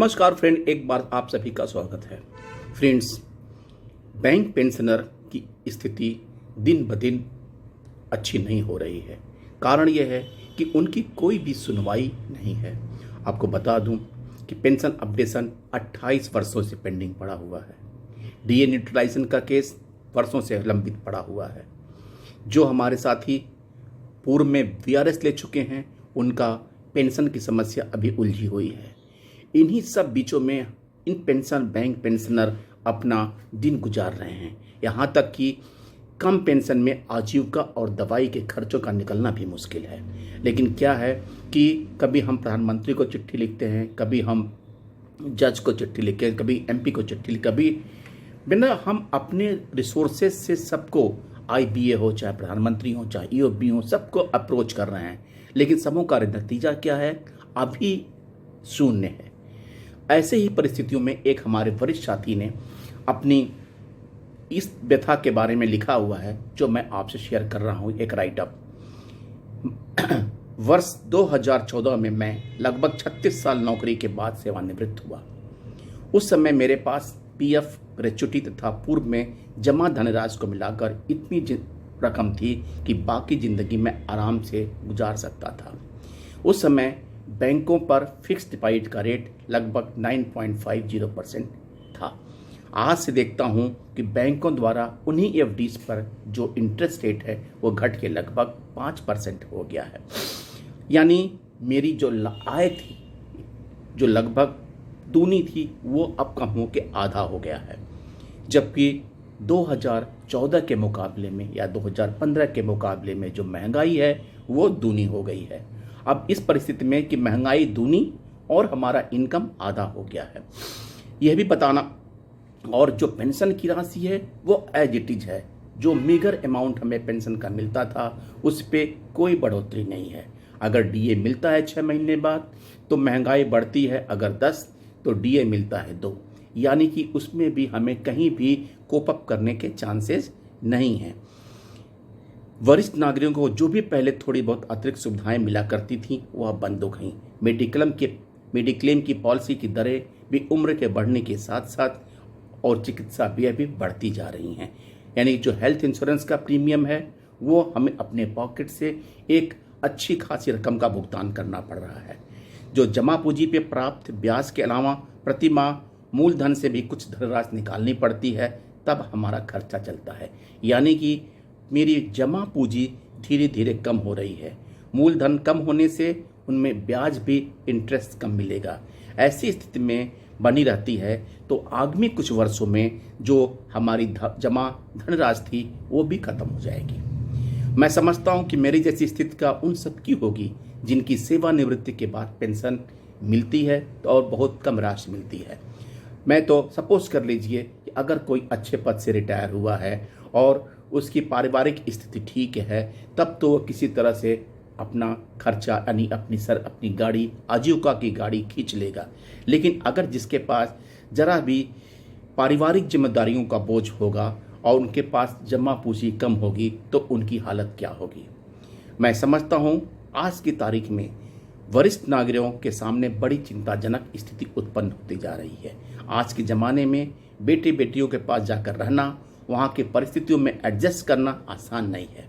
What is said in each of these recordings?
नमस्कार फ्रेंड, एक बार आप सभी का स्वागत है। फ्रेंड्स, बैंक पेंशनर की स्थिति दिन ब दिन अच्छी नहीं हो रही है। कारण यह है कि उनकी कोई भी सुनवाई नहीं है। आपको बता दूं कि पेंशन अपडेशन 28 वर्षों से पेंडिंग पड़ा हुआ है। डीए न्यूट्रलाइजेशन का केस वर्षों से लंबित पड़ा हुआ है। जो हमारे साथी पूर्व में वीआरएस ले चुके हैं, उनका पेंशन की समस्या अभी उलझी हुई है। इन्हीं सब बीचों में इन बैंक पेंशनर अपना दिन गुजार रहे हैं। यहाँ तक कि कम पेंशन में आजीविका और दवाई के खर्चों का निकलना भी मुश्किल है। लेकिन क्या है कि कभी हम प्रधानमंत्री को चिट्ठी लिखते हैं, कभी हम जज को चिट्ठी लिखते हैं, कभी एमपी को चिट्ठी लिखते, कभी बिना हम अपने रिसोर्सेज से सबको, आईबीए हो चाहे प्रधानमंत्री हो चाहे ईओबी हो, सबको अप्रोच कर रहे हैं। लेकिन सबों का नतीजा क्या है? अभी शून्य है। ऐसे ही परिस्थितियों में एक हमारे वरिष्ठ साथी ने अपनी इस व्यथा के बारे में लिखा हुआ है, जो मैं आपसे शेयर कर रहा हूं। एक राइटअप। वर्ष 2014 में मैं लगभग 36 साल नौकरी के बाद सेवानिवृत्त हुआ। उस समय मेरे पास पीएफ, ग्रेच्युटी तथा पूर्व में जमा धनराशि को मिलाकर इतनी रकम थी कि बाकी जिंदगी में आराम से गुजार सकता था। उस समय बैंकों पर फिक्स डिपॉजिट का रेट लगभग 9.50% था। आज से देखता हूं कि बैंकों द्वारा उन्हीं एफडीज पर जो इंटरेस्ट रेट है वो घट के लगभग 5% हो गया है। यानी मेरी जो आय थी, जो लगभग दूनी थी, वो अब कम हो के आधा हो गया है। जबकि 2014 के मुकाबले में या 2015 के मुकाबले में जो महंगाई है वो दूनी हो गई है। अब इस परिस्थिति में कि महंगाई दूनी और हमारा इनकम आधा हो गया है, यह भी बताना। और जो पेंशन की राशि है वो एज इट इज है। जो मीगर अमाउंट हमें पेंशन का मिलता था उस पे कोई बढ़ोतरी नहीं है। अगर डीए मिलता है 6 महीने बाद तो महंगाई बढ़ती है, अगर 10 तो डीए मिलता है 2, यानी कि उसमें भी हमें कहीं भी कोप अप करने के चांसेस नहीं हैं। वरिष्ठ नागरिकों को जो भी पहले थोड़ी बहुत अतिरिक्त सुविधाएं मिला करती थीं वह बंद हो गई। मेडिक्लेम की पॉलिसी की दरें भी उम्र के बढ़ने के साथ साथ और चिकित्सा व्यय भी बढ़ती जा रही हैं। यानी जो हेल्थ इंश्योरेंस का प्रीमियम है वो हमें अपने पॉकेट से एक अच्छी खासी रकम का भुगतान करना पड़ रहा है। जो जमा पूंजी पे प्राप्त ब्याज के अलावा प्रति माह मूलधन से भी कुछ धनराशि निकालनी पड़ती है, तब हमारा खर्चा चलता है। यानी कि मेरी जमा पूंजी धीरे धीरे कम हो रही है। मूलधन कम होने से उनमें ब्याज भी, इंटरेस्ट कम मिलेगा। ऐसी स्थिति में बनी रहती है तो आगामी कुछ वर्षों में जो हमारी जमा धनराशि थी वो भी खत्म हो जाएगी। मैं समझता हूं कि मेरी जैसी स्थिति का उन सब की होगी जिनकी सेवानिवृत्ति के बाद पेंशन मिलती है और बहुत कम राशि मिलती है। मैं तो सपोज कर लीजिए कि अगर कोई अच्छे पद से रिटायर हुआ है और उसकी पारिवारिक स्थिति ठीक है, तब तो वो किसी तरह से अपना खर्चा यानी अपनी गाड़ी, आजीविका की गाड़ी खींच लेगा। लेकिन अगर जिसके पास जरा भी पारिवारिक जिम्मेदारियों का बोझ होगा और उनके पास जमा पूंजी कम होगी तो उनकी हालत क्या होगी। मैं समझता हूँ आज की तारीख में वरिष्ठ नागरिकों के सामने बड़ी चिंताजनक स्थिति उत्पन्न होती जा रही है। आज के ज़माने में बेटे बेटियों के पास जाकर रहना, वहाँ की परिस्थितियों में एडजस्ट करना आसान नहीं है।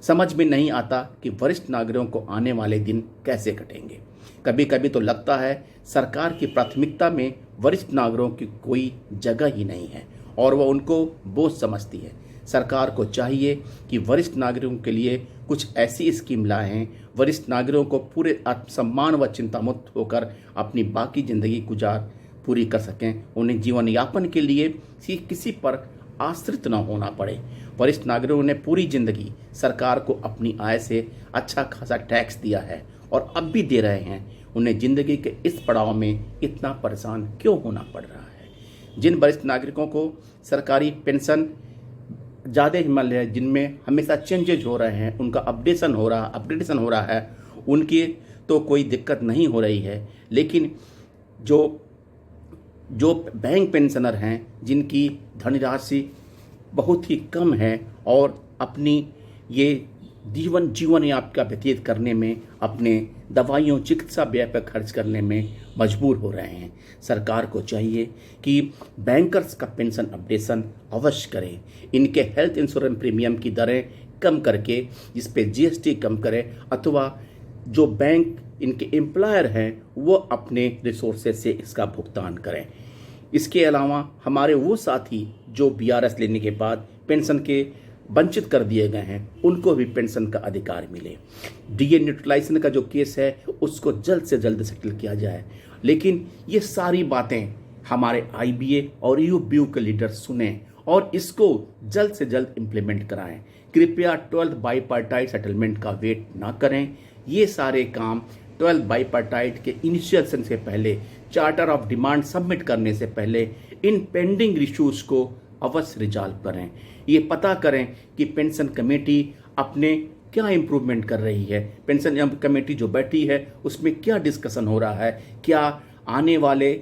समझ में नहीं आता कि वरिष्ठ नागरिकों को आने वाले दिन कैसे कटेंगे। कभी कभी तो लगता है सरकार की प्राथमिकता में वरिष्ठ नागरिकों की कोई जगह ही नहीं है और वह उनको बोझ समझती है। सरकार को चाहिए कि वरिष्ठ नागरिकों के लिए कुछ ऐसी स्कीम लाएं, वरिष्ठ नागरिकों को पूरे आत्मसम्मान व चिंतामुक्त होकर अपनी बाकी जिंदगी गुजार पूरी कर सकें। उन्हें जीवन यापन के लिए किसी पर आश्रित न होना पड़े। वरिष्ठ नागरिकों ने पूरी जिंदगी सरकार को अपनी आय से अच्छा खासा टैक्स दिया है और अब भी दे रहे हैं। उन्हें जिंदगी के इस पड़ाव में इतना परेशान क्यों होना पड़ रहा है? जिन वरिष्ठ नागरिकों को सरकारी पेंशन ज़्यादा ही मिल रहा है, जिनमें हमेशा चेंजेज हो रहे हैं, उनका अपडेशन हो रहा है, उनकी तो कोई दिक्कत नहीं हो रही है। लेकिन जो बैंक पेंशनर हैं, जिनकी धनराशि बहुत ही कम है और अपनी ये जीवन यापन का व्यतीत करने में अपने दवाइयों चिकित्सा व्यय पर खर्च करने में मजबूर हो रहे हैं। सरकार को चाहिए कि बैंकर्स का पेंशन अपडेशन अवश्य करें, इनके हेल्थ इंश्योरेंस प्रीमियम की दरें कम करके जिस पे जीएसटी कम करे, अथवा जो बैंक इनके एम्प्लॉयर हैं वो अपने रिसोर्सेज से इसका भुगतान करें। इसके अलावा हमारे वो साथी जो बीआरएस लेने के बाद पेंशन के वंचित कर दिए गए हैं, उनको भी पेंशन का अधिकार मिले। डीए न्यूट्रलाइजेशन का जो केस है उसको जल्द से जल्द सेटल किया जाए। लेकिन ये सारी बातें हमारे आईबीए और यूबीयू के लीडर सुने और इसको जल्द से जल्द इम्प्लीमेंट कराएं। कृपया 12th बाईपार्टाइट सेटलमेंट का वेट ना करें। ये सारे काम 12th बाईपार्टाइट के इनिशिएशन से पहले, चार्टर ऑफ डिमांड सबमिट करने से पहले इन पेंडिंग इश्यूज को अवश्य रिजॉल्व करें। ये पता करें कि पेंशन कमेटी अपने क्या इम्प्रूवमेंट कर रही है, पेंशन कमेटी जो बैठी है उसमें क्या डिस्कशन हो रहा है, क्या आने वाले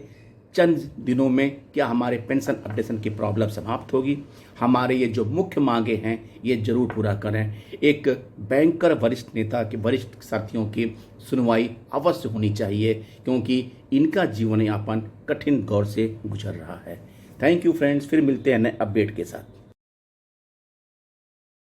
चंद दिनों में क्या हमारे पेंशन अपडेशन की प्रॉब्लम समाप्त होगी। हमारे ये जो मुख्य मांगे हैं ये जरूर पूरा करें। एक बैंकर वरिष्ठ नेता के वरिष्ठ साथियों की सुनवाई अवश्य होनी चाहिए, क्योंकि इनका जीवन यापन कठिन दौर से गुजर रहा है। थैंक यू फ्रेंड्स, फिर मिलते हैं नए अपडेट के साथ।